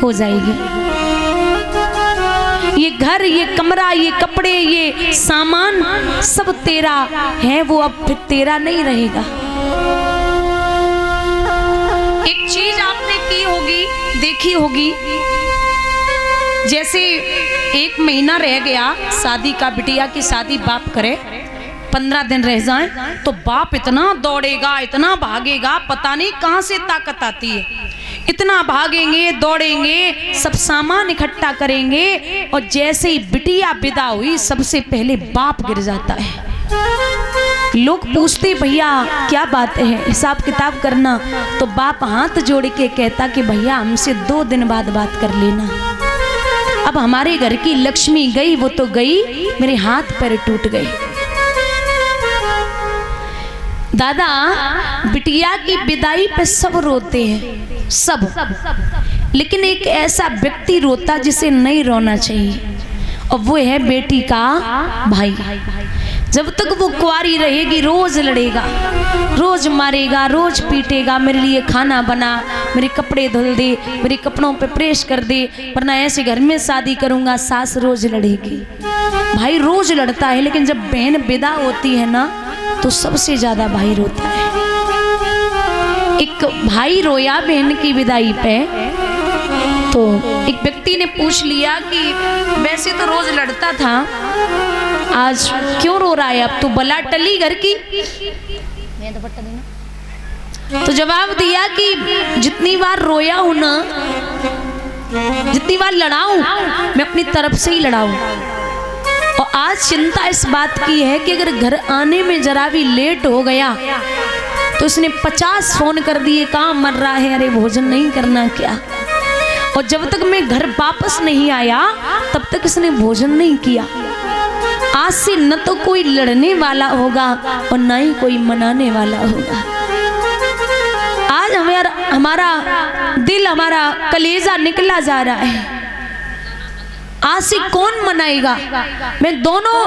हो जाएगी। ये घर, ये कमरा, ये कपड़े, ये सामान सब तेरा है, वो अब फिर तेरा नहीं रहेगा। एक चीज आपने की होगी, देखी होगी, जैसे 1 महीना रह गया शादी का, बिटिया की शादी बाप करे, 15 दिन रह जाएं तो बाप इतना दौड़ेगा, इतना भागेगा, पता नहीं कहां से ताकत आती है। इतना भागेंगे, दौड़ेंगे, सब सामान इकट्ठा करेंगे, और जैसे ही बिटिया विदा हुई सबसे पहले बाप गिर जाता है। लोग पूछते भैया क्या बात है, हिसाब किताब करना, तो बाप हाथ जोड़ के कहता कि भैया हमसे 2 दिन बाद बात कर लेना। अब हमारे घर की लक्ष्मी गई, वो तो गई, मेरे हाथ पैर टूट गए। दादा, बिटिया की विदाई पे सब रोते हैं, सब, लेकिन एक ऐसा व्यक्ति रोता जिसे नहीं रोना चाहिए, और वो है बेटी का भाई। जब तक वो कुंवारी रहेगी रोज लड़ेगा, रोज मारेगा, रोज पीटेगा, मेरे लिए खाना बना, मेरे कपड़े धुल दे, मेरे कपड़ों पे प्रेस कर दे, वरना ऐसे घर में शादी करूंगा। सास रोज लड़ेगी, भाई रोज लड़ता है, लेकिन जब बहन विदा होती है ना तो सबसे ज्यादा भाई रोता है। एक भाई रोया बहन की विदाई पे, तो एक व्यक्ति ने पूछ लिया कि वैसे तो रोज लड़ता था, आज क्यों रो रहा है, अब तो बला टली घर की। तो जवाब दिया कि जितनी बार रोया हूं ना, जितनी बार लड़ा हूं, मैं अपनी तरफ से ही लड़ा हूं, और आज चिंता इस बात की है कि अगर घर आने में जरा भी लेट हो गया तो इसने 50 फोन कर दिए, कहाँ मर रहा है, अरे भोजन नहीं करना क्या, और जब तक मैं घर वापस नहीं आया तब तक इसने भोजन नहीं किया। आज से न तो कोई लड़ने वाला होगा और न ही कोई मनाने वाला होगा। आज हमारा दिल, हमारा कलेजा निकला जा रहा है। आज से कौन मनाएगा। मैं दोनों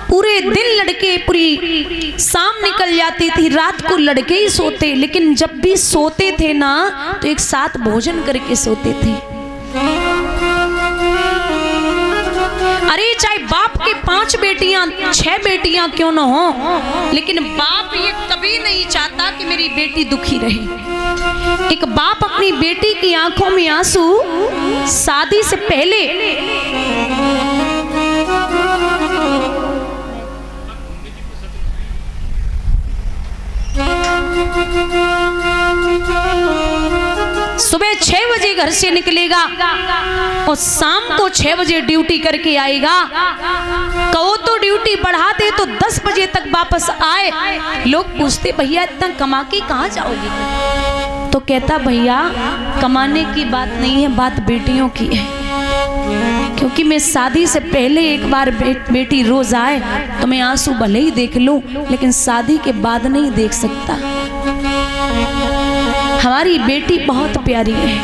पूरे दिन लड़के, पूरी शाम निकल जाती थी, रात को लड़के ही सोते, लेकिन जब भी सोते थे ना तो एक साथ भोजन करके सोते थे। अरे चाहे बाप के 5 बेटियां 6 बेटियां क्यों न हो, लेकिन बाप ये कभी नहीं चाहता कि मेरी बेटी दुखी रहे। एक बाप अपनी बेटी की आंखों में आंसू शादी से पहले सुबह 6 बजे घर से निकलेगा और शाम को 6 बजे ड्यूटी करके आएगा। कहो तो ड्यूटी बढ़ा दे तो 10 बजे तक वापस आए। लोग पूछते भैया इतना कमा के कहाँ जाओगे, तो कहता भैया कमाने की बात नहीं है, बात बेटियों की है। क्योंकि मैं शादी से पहले एक बार बेटी रोज आए तो मैं आंसू भले ही देख लूं, लेकिन शादी के बाद नहीं देख सकता। हमारी बेटी बहुत प्यारी है।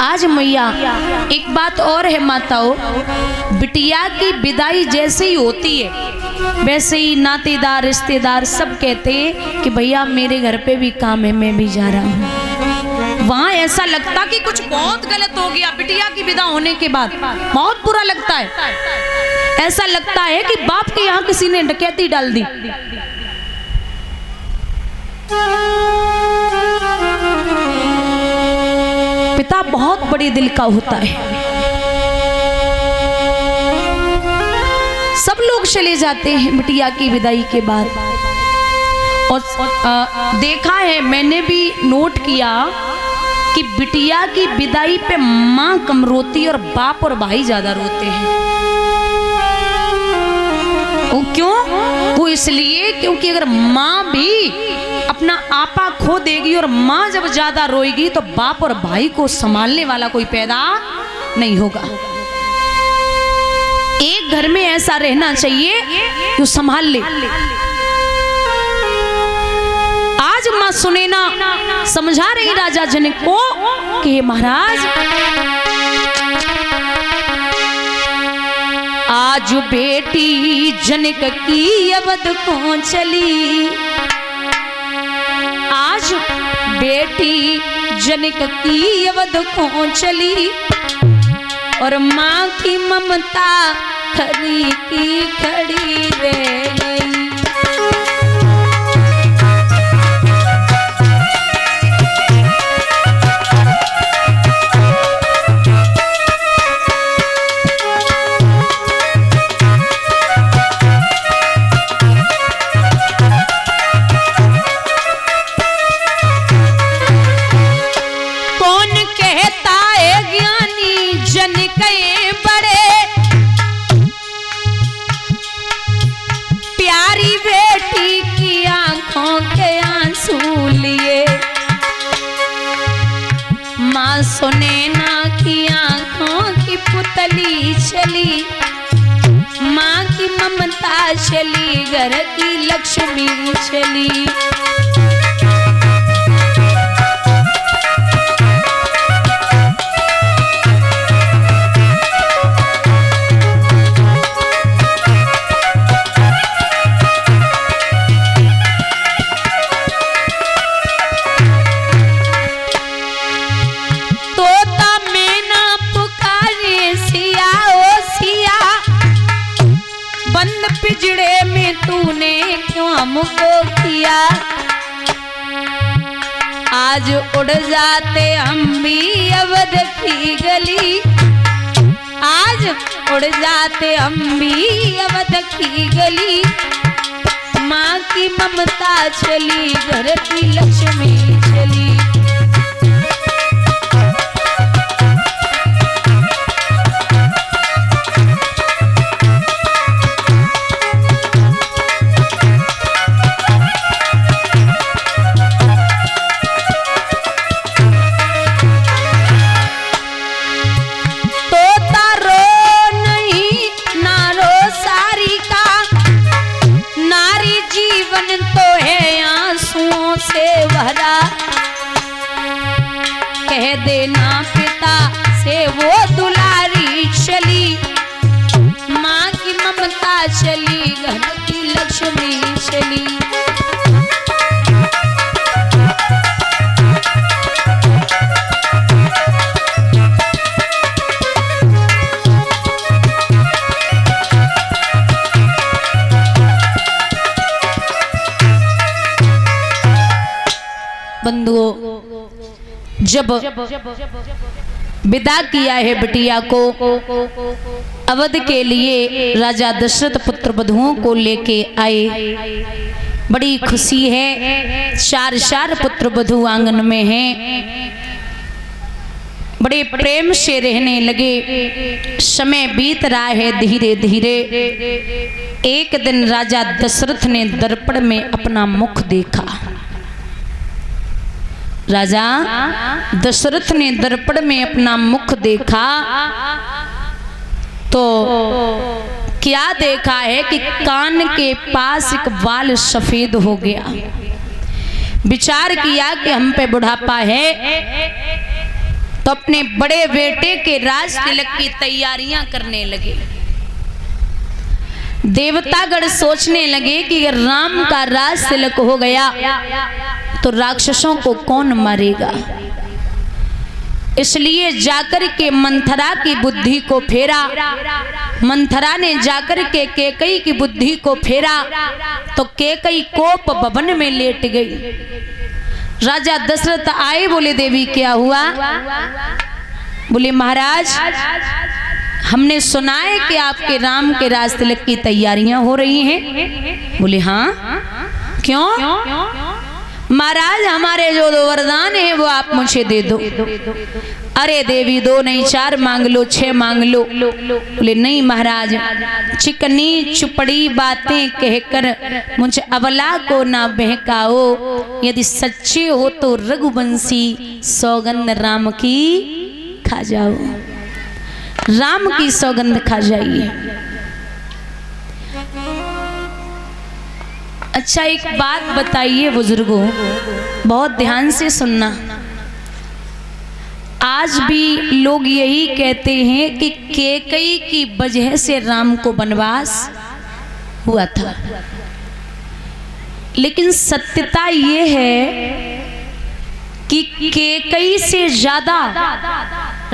आज मैया एक बात और है माताओं, बिटिया की विदाई जैसे ही होती है वैसे ही नातेदार रिश्तेदार सब कहते हैं कि भैया मेरे घर पे भी काम है, मैं भी जा रहा हूँ। वहां ऐसा लगता कि कुछ बहुत गलत हो गया। बिटिया की विदा होने के बाद बहुत बुरा लगता है। ऐसा लगता है कि बाप के यहाँ किसी ने डकैती डाल दी। पिता बहुत बड़े दिल का होता है। सब लोग चले जाते हैं बिटिया की विदाई के बाद, और देखा है मैंने भी नोट किया कि बिटिया की विदाई पे माँ कम रोती और बाप और भाई ज्यादा रोते हैं। वो क्यों? वो इसलिए क्योंकि अगर माँ भी अपना आपा खो देगी और माँ जब ज्यादा रोएगी तो बाप और भाई को संभालने वाला कोई पैदा नहीं होगा। एक घर में ऐसा रहना चाहिए जो संभाल ले। आज माँ सुनैना समझा रही राजा जनक को कि महाराज आज बेटी जनक की अवध को चली, आज बेटी जनक की अवध को चली और माँ की ममता खरी की खड़ी रह गई। सुनैना की आंखों की पुतली चली, माँ की ममता चली, घर की लक्ष्मी चली। पिंजड़े में तूने क्यों हमको किया, आज उड़ जाते हम भी अवध की गली, आज उड़ जाते हम भी अवध की गली। माँ की ममता चली, घर की लक्ष्मी चली। कह देना पिता से वो दुलारी चली, माँ की ममता चली, घर की लक्ष्मी चली। बंधुओं, जब विदा किया है बिटिया को अवध के लिए, राजा दशरथ पुत्र वधुओं को लेके आए। बड़ी खुशी है, चार पुत्र वधु आंगन में हैं, बड़े प्रेम से रहने लगे। समय बीत रहा है धीरे धीरे। एक दिन राजा दशरथ ने दर्पण में अपना मुख देखा। राजा दशरथ ने दर्पण में अपना मुख देखा तो क्या देखा है कि कान के पास एक बाल सफेद हो गया। विचार किया कि हम पे बुढ़ापा है, तो अपने बड़े बेटे के राज तिलक की तैयारियां करने लगे। देवतागण सोचने लगे कि अगर राम का राज तिलक हो गया तो राक्षसों को कौन मारेगा। इसलिए जाकर के मंथरा की बुद्धि को फेरा। मंथरा ने जाकर के कैकेयी की बुद्धि को फेरा तो कैकेयी कोप भवन में लेट गई। राजा दशरथ आए, बोले देवी क्या हुआ? बोले महाराज हमने सुना है कि आपके राम के राज तिलक की तैयारियां हो रही हैं। बोले हाँ, क्यों? महाराज हमारे जो दो वरदान है वो आप मुझे दे दो। अरे देवी 2 नहीं 4 मांग लो, 6 मांग लो। बोले नहीं महाराज, चिकनी चुपड़ी बातें कहकर मुझे अबला को ना बहकाओ। यदि सच्चे हो तो रघुवंशी सौगंध राम की खा जाओ, राम की सौगंध खा जाइए। अच्छा एक बात बताइए बुजुर्गों, बहुत ध्यान से सुनना। आज भी लोग यही कहते हैं कि कैकई की वजह से राम को वनवास हुआ था, लेकिन सत्यता ये है कि कैकई से ज्यादा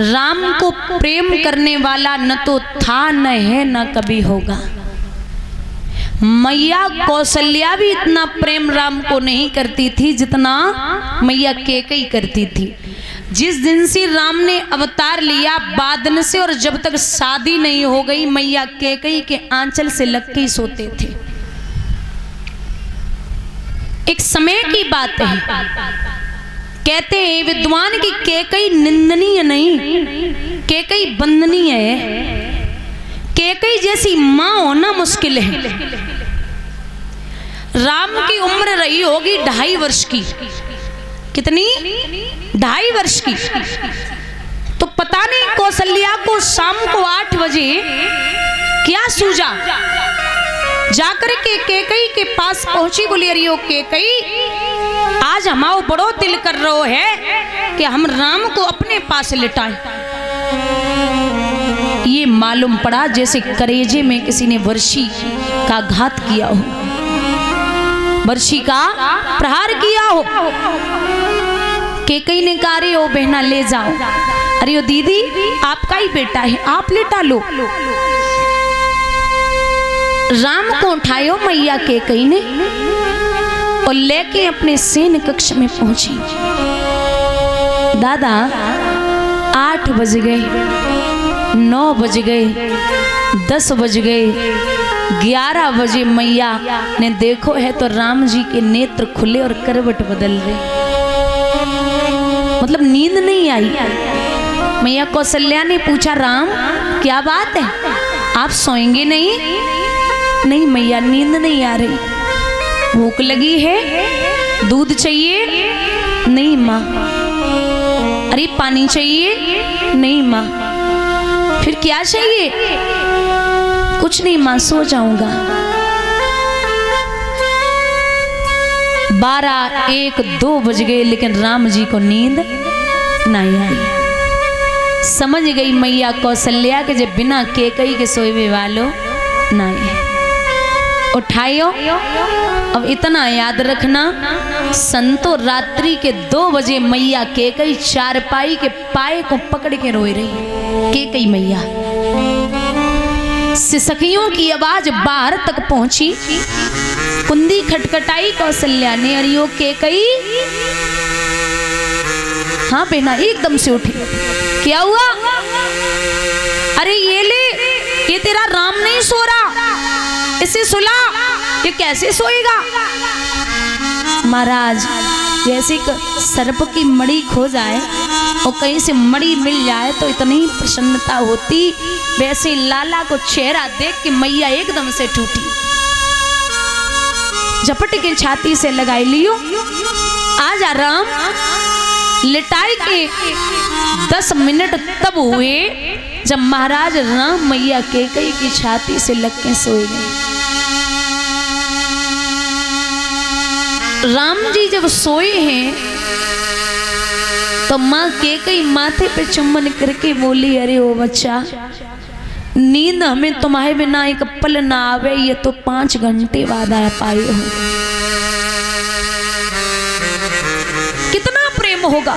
राम को प्रेम करने वाला न तो था, न है, न कभी होगा। मैया कौशल्या भी इतना प्रेम राम को नहीं करती थी जितना मैया कैकई करती थी। जिस दिन से राम ने अवतार लिया बादन से, और जब तक शादी नहीं हो गई मैया कैकई के आंचल से लग के ही सोते थे। एक समय की बात है, कहते हैं विद्वान की कैकई निंदनीय नहीं, कैकई वंदनीय है। कैकई जैसी मां होना मुश्किल है। राम की उम्र रही होगी 2.5 वर्ष की। कितनी? 2.5 वर्ष की। तो पता नहीं कौशल्या को शाम को 8 बजे क्या सूझा, जाकर के कैकई के पास पहुंची, बोली अरे ओ कैकई, आज हमारा बड़ो दिल कर रहा है कि हम राम को अपने पास लिटाएं। ये मालूम पड़ा जैसे करेजे में किसी ने वर्षी का घात किया हो, वर्षी का प्रहार किया हो। कैकई ने कहा अरे ओ बहना ले जाओ, अरे ओ दीदी आपका ही बेटा है, आप लिटा लो। राम को उठायो मैया कैकई ने और लेके अपने सेन कक्ष में पहुंची। दादा 8 बज गए, 9 बज गए, 10 बज गए, 11 बजे मैया ने देखो है तो राम जी के नेत्र खुले और करवट बदल रहे, मतलब नींद नहीं आई। मैया कौशल्या ने पूछा राम क्या बात है, आप सोएंगे नहीं? नहीं मैया नींद नहीं आ रही। भूख लगी है? दूध चाहिए? नहीं माँ। अरे पानी चाहिए? नहीं माँ। फिर क्या चाहिए? कुछ नहीं माँ, सो जाऊंगा। 12, 1, 2 बज गए लेकिन राम जी को नींद नहीं आई। समझ गई मैया कौशल्या के जब बिना कैकई के सोए वालों नहीं। उठायो, अब इतना याद रखना, संतो रात्रि के 2 बजे मैया कैकई चारपाई के पाए को पकड़ के रोई रही। कैकई मैया सिसकियों की आवाज बाहर तक पहुंची। कुंदी खटखटाई कौशल्या ने, अरे ओ कैकई। हाँ बहना एकदम से उठी। क्या हुआ? अरे ये ले, ये तेरा राम नहीं सो रहा, इसे सुला। ये कैसे सोएगा? महाराज जैसे सर्प की मणि खो जाए और कहीं से मणि मिल जाए तो इतनी प्रसन्नता होती, वैसे लाला को चेहरा देख के मैया एकदम से टूटी, झपट के छाती से लगाई लियो। आजा राम। लिटाई के 10 मिनट तब हुए जब महाराज राम मैया कैकई की छाती से लग के सोए गए। राम जी जब सोए हैं तो माँ कैकई माथे पे चुम्बन करके बोली, अरे ओ बच्चा, नींद हमें तुम्हारे बिना एक पल ना आवे, ये तो 5 घंटे बाद आ पाए हो। कितना प्रेम होगा।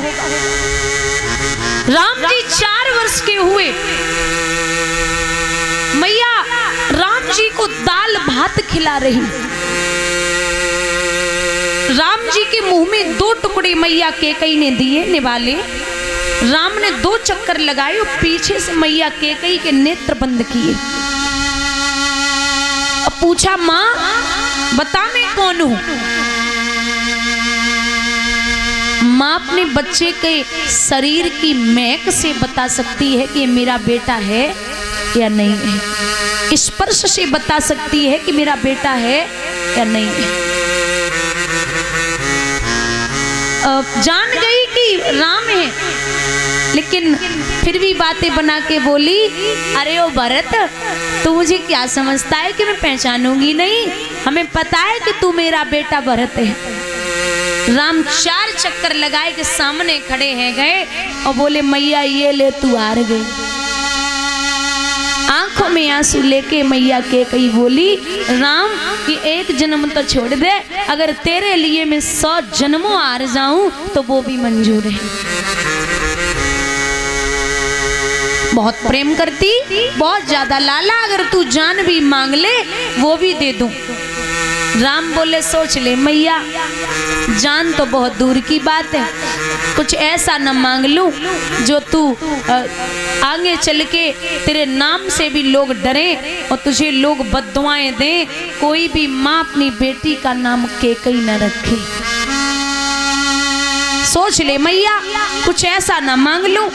राम जी 4 वर्ष के हुए, मैया राम जी को दाल भात खिला रही। राम जी के मुंह में 2 टुकड़े मैया कैकई ने दिए निवाले। राम ने 2 चक्कर लगाए और पीछे से मैया कैकई के नेत्र बंद किए। अब पूछा माँ बता मैं कौन हूं? माँ अपने बच्चे के शरीर की महक से बता सकती है कि ये मेरा बेटा है या नहीं है, स्पर्श से बता सकती है कि मेरा बेटा है या नहीं है। जान गई कि राम है, लेकिन फिर भी बातें बना के बोली, अरे ओ भरत, तू मुझे क्या समझता है कि मैं पहचानूंगी नहीं? हमें पता है कि तू मेरा बेटा भरत है। राम 4 चक्कर लगाए के सामने खड़े हैं गए और बोले मैया ये ले तू हार गई। आंखों में आंसू लेके मैया के कही बोली राम कि एक जन्म तो छोड़ दे, अगर तेरे लिए मैं 100 जन्मों हार जाऊं तो वो भी मंजूर है। बहुत प्रेम करती, बहुत ज्यादा लाला, अगर तू जान भी मांग ले वो भी दे दूं। राम बोले सोच ले मैया, जान तो बहुत दूर की बात है, कुछ ऐसा न मांग लूं जो तू आगे चल के तेरे नाम से भी लोग डरें और तुझे लोग बद्दुआएं दें। कोई भी माँ अपनी बेटी का नाम केकई न रखे। सोच ले मैया, कुछ ऐसा न मांग लूं।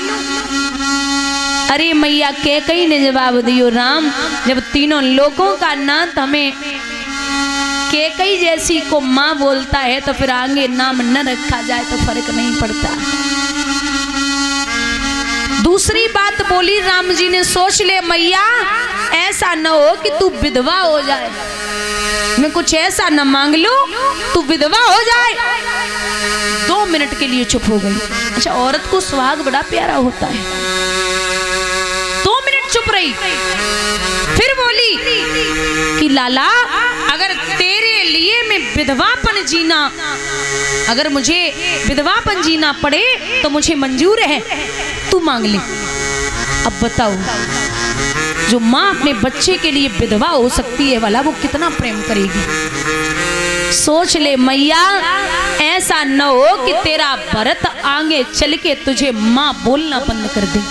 अरे मैया केकई ने जवाब दियो राम, जब तीनों लोगों का नाथ हमें केकई जैसी को माँ बोलता है तो फिर आगे नाम न रखा जाए तो फर्क नहीं पड़ता। दूसरी बात बोली राम जी ने, सोच ले मैया, ऐसा न हो कि तू विधवा हो जाए, मैं कुछ ऐसा न मांग लूं तू विधवा हो जाए। 2 मिनट के लिए चुप हो गई। अच्छा, औरत को सुहाग बड़ा प्यारा होता है। 2 मिनट चुप रही, फिर बोली कि लाला अगर तेरे लिए मैं विधवापन जीना, अगर मुझे विधवापन जीना पड़े तो मुझे मंजूर है, तू मांग ले। अब बताओ, जो माँ अपने बच्चे के लिए विधवा हो सकती है वाला वो कितना प्रेम करेगी। सोच ले मैया, ऐसा न हो कि तेरा भरत आगे चल के तुझे माँ बोलना बंद कर दे।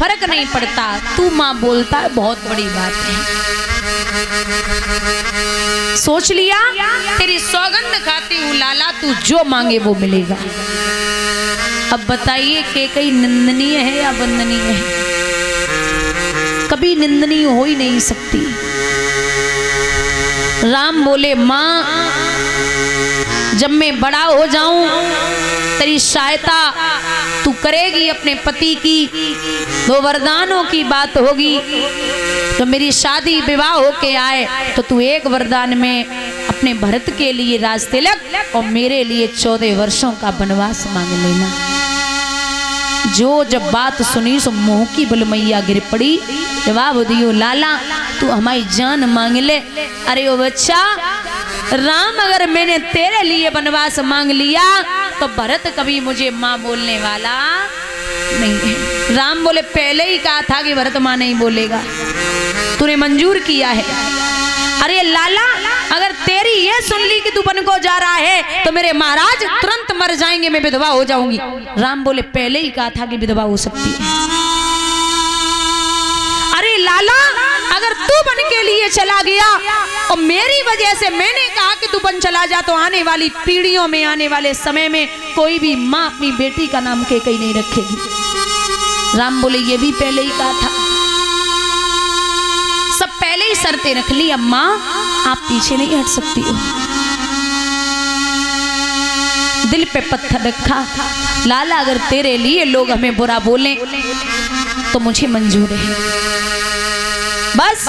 फर्क नहीं पड़ता, तू माँ बोलता है बहुत बड़ी बात है। सोच लिया, तेरी सौगंध खाती हूँ लाला, तू जो मांगे वो मिलेगा। अब बताइए केकई निंदनीय है या वंदनीय है? कभी निंदनीय हो ही नहीं सकती। राम बोले माँ, जब मैं बड़ा हो जाऊं तेरी सहायता तू करेगी अपने पति की, 2 वरदानों की बात होगी। तो मेरी शादी विवाह होके आए तो तू 1 वरदान में अपने भरत के लिए राज तिलक और मेरे लिए 14 वर्षों का वनवास मांग लेना। जो जब बात सुनी सो मुंह की बलमैया गिर पड़ी। जवाब दियो लाला, तू हमारी जान मांग ले। अरे ओ बच्चा राम, अगर मैंने तेरे लिए वनवास मांग लिया तो भरत कभी मुझे माँ बोलने वाला नहीं है। राम बोले पहले ही कहा था कि भरत माँ नहीं बोलेगा, तूने मंजूर किया है। अरे लाला, अगर तेरी ये सुन ली कि तू वन को जा रहा है तो मेरे महाराज तुरंत मर जाएंगे, मैं विधवा हो जाऊंगी। राम बोले पहले ही कहा था कि विधवा हो सकती है। अरे लाला, अगर तू वन के लिए चला गया और मेरी वजह से मैंने कहा कि तू वन चला जा तो आने वाली पीढ़ियों में, आने वाले समय में कोई भी माँ अपनी बेटी का नाम केकई नहीं रखेगी। राम बोले ये भी पहले ही कहा था, सब पहले ही शर्तें रख ली, अम्मा आप पीछे नहीं हट सकती हो। दिल पे पत्थर रखा, लाला अगर तेरे लिए लोग हमें बुरा बोलें तो मुझे मंजूर है, बस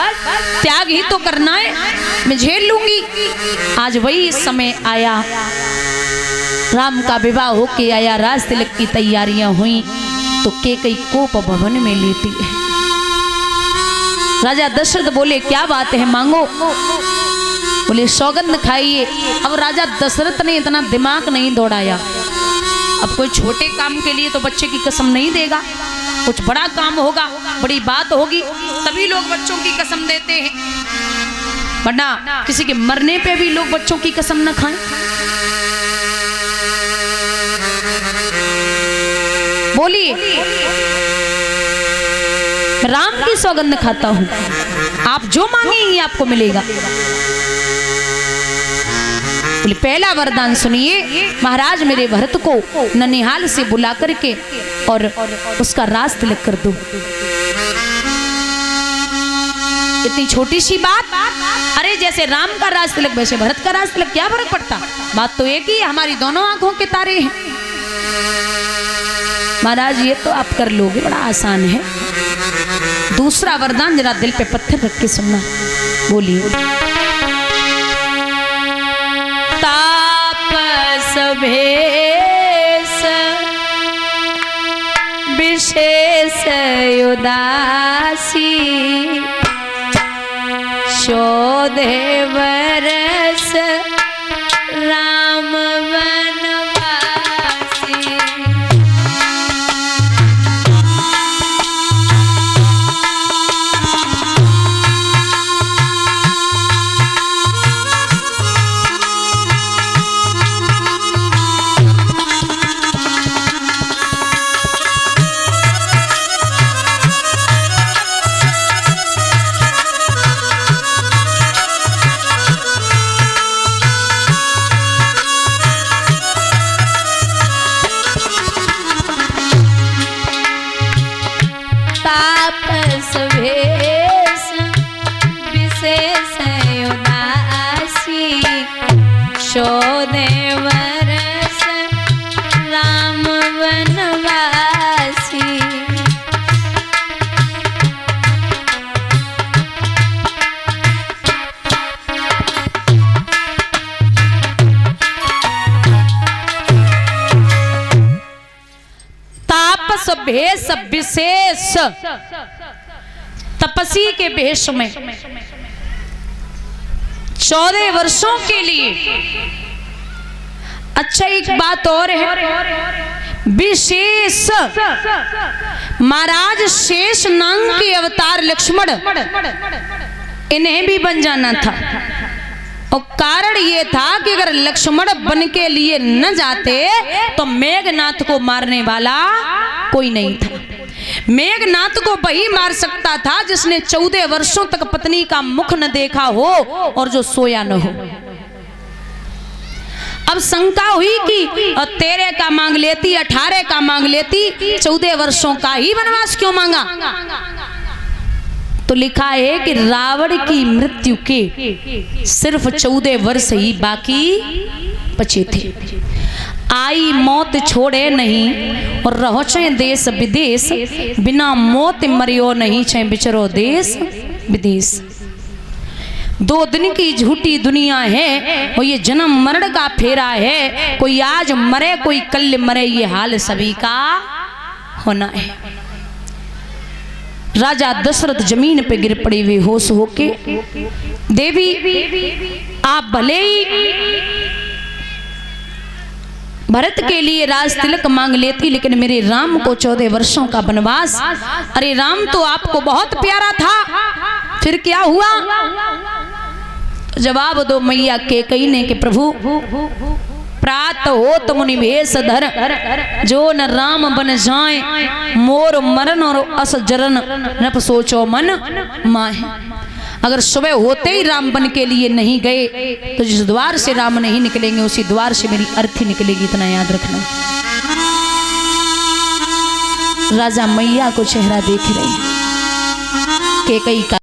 त्याग ही तो करना है, मैं झेल लूंगी। आज वही समय आया, राम का विवाह होके आया, राज तिलक की तैयारियां हुई तो केकई कोप भवन में लेती है। राजा दशरथ बोले क्या बात है, मांगो। बोले सौगंध खाइए। अब राजा दशरथ ने इतना दिमाग नहीं दौड़ाया। अब कोई छोटे काम के लिए तो बच्चे की कसम नहीं देगा, कुछ बड़ा काम होगा, बड़ी बात होगी तभी लोग बच्चों की कसम देते हैं, वरना किसी के मरने पे भी लोग बच्चों की कसम न खाएं। बोलिए, राम की सौगंध खाता हूं, आप जो मांगेंगे आपको मिलेगा। बोले पहला वरदान सुनिए, महाराज मेरे भरत को ननिहाल से बुला करके और उसका राज तिलक कर दो। इतनी छोटी सी बात, अरे जैसे राम का राज तिलक वैसे भरत का राज तिलक, क्या फर्क पड़ता, बात तो एक ही है, हमारी दोनों आंखों के तारे हैं। महाराज ये तो आप कर लोगे, बड़ा आसान है। दूसरा वरदान जरा दिल पे पत्थर रख के सुनना। बोलिए, तापस भेष विशेष उदासी शोधे बरस राम वनवासी। तापस भेष विशेष उदासी शोधे बरस राम वनवासी। तापस भेष विशेष तपसी के भेष में 14 वर्षों के लिए। अच्छा एक बात और है, विशेष महाराज शेष नाग के अवतार लक्ष्मण इन्हें भी बन जाना था। और कारण ये था कि अगर लक्ष्मण बन के लिए न जाते तो मेघनाथ को मारने वाला कोई नहीं था। मेघनाथ को वही मार सकता था जिसने 14 वर्षों तक पत्नी का मुख न देखा हो और जो सोया न हो। अब शंका हुई कि 13 का मांग लेती, 18 का मांग लेती, 14 वर्षों का ही वनवास क्यों मांगा? तो लिखा है कि रावण की मृत्यु के सिर्फ 14 वर्ष ही बाकी बचे थे। आई मौत छोड़े नहीं और रहो चाहे देश विदेश, बिना मौत मरियो नहीं चाहे बिचरो देश विदेश। 2 दिन की झूठी दुनिया है और ये जन्म मरण का फेरा है। कोई आज मरे कोई कल मरे, ये हाल सभी का होना है। राजा दशरथ जमीन पे गिर पड़े हुए होश होके, देवी आप भले ही भरत के लिए राज तिलक मांग लेती, लेकिन मेरे राम को 14 वर्षों का वनवास। अरे राम तो आपको बहुत प्यारा था, फिर क्या हुआ? जवाब दो मैया कैकेयी ने कि प्रभु प्रात हो तो मुनि भेष धर, जो न राम बन जाए मोर मरण और अस जरन नप सोचो मन माहे। अगर सुबह होते ही राम बन के लिए नहीं गए तो जिस द्वार से राम नहीं निकलेंगे उसी द्वार से मेरी अर्थी निकलेगी, इतना याद रखना। राजा मैया को चेहरा देख रही कैकेयी का